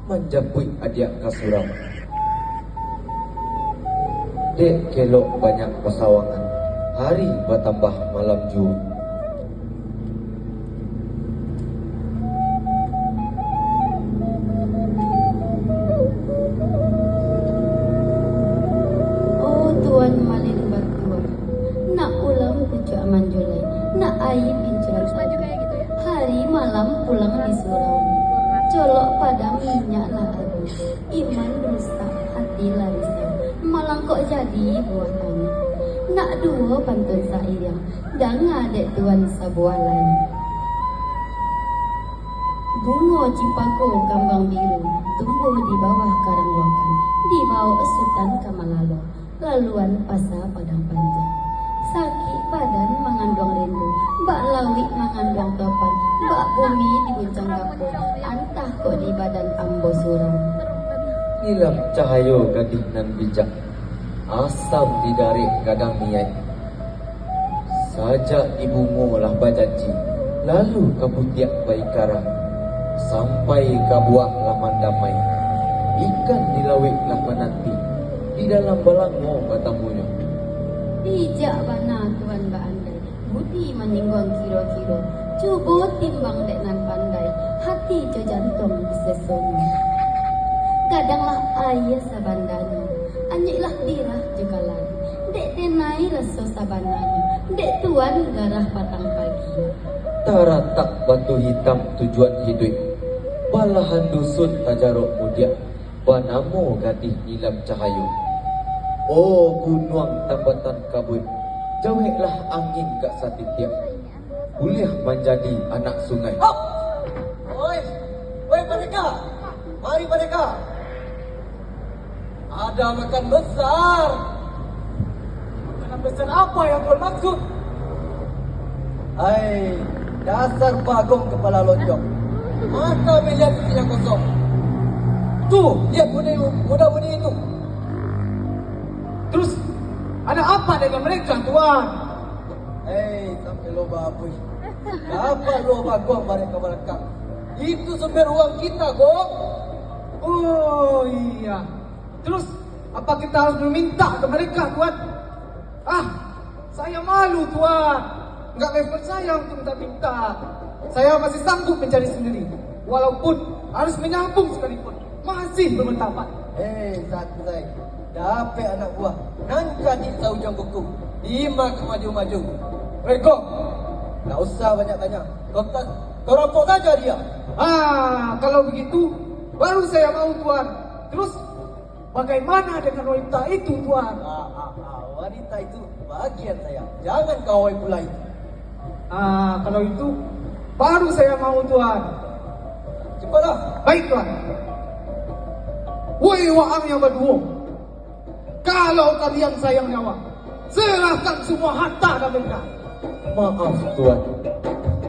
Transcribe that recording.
menjapui adik kasuram. Dek kelok banyak pasawangan, hari bertambah malam jua. Oh Tuan malin batuan, nak ulang pucuk aman julai, nak air pincuran hari malam pulang di surau. Colok pada minyak lah habis, iman rusak hati larisnya, malang kok jadi buah tanah. Nak dua pantun sayang, dan ngadek tuan sebuah lain. Bunga cipako kambang biru, tumbuh di bawah karang lokan, di bawah sultan kamalalo, laluan pasar padang panjang. Sakit badan mengandung rindu, bak lawik mengandung topan, bak bumi di guncang kapur, antah kok di badan ambo suram. Nilam cahayo gadis nan bijak, asam didarik kadang niat. Sajak ibungo lah bajanji, lalu kabutiak baikara, sampai kabuah lah mandamai. Ikan dilawik lah menanti, di dalam balango katamunya. Bijak bana tuan ba andai, budi meninggon kiro-kiro, cuba timbang dek nan pandai, hati jo jantung sesungguh. Kadanglah ayah sabandanya, anyiklah dirah juga lari, dek tenai reso sabandanya, dek tuan garah patang pagi. Taratak batu hitam tujuan hidup, balahan dusun tajarok mudia, banamo gadis nilam cahayu. Oh gunung tambatan kabut, jauhlah angin kak satitiap, boleh menjadi anak sungai. Hop! Oi, mereka, mari mereka. Ada makan besar. Makanan besar apa yang kau maksud? Hai, dasar bagong kepala lonjong. Mata melihat isinya kosong. Tuh, lihat budak-budak itu. Terus, ada apa dengan mereka, Tuan? Hei, sampai loba abui. Apa loba gong mereka? Itu sumber uang kita, Gong. Oh iya. Terus, apa kita harus meminta ke mereka, Tuan? Ah, saya malu, Tuan. Enggak level saya untuk minta-minta. Saya masih sanggup mencari sendiri. Walaupun harus menyambung sekalipun. Masih bermartabat. Hei, santai. Dapat anak buah, nangka di ujung buku, 5 kemaju-maju. Gong, tak usah banyak tanya. Kau rampok saja dia. Ah, kalau begitu, baru saya mau, Tuan. Terus, bagaimana dengan wanita itu, Tuan? Wanita itu bagian saya. Jangan kau mulai. Ah, kalau itu, baru saya mau, Tuan. Cepatlah. Baik, Tuan. Woi, waang yang berdua. Kalau kalian sayang nyawa, serahkan semua harta dan benda. Maaf Tuan,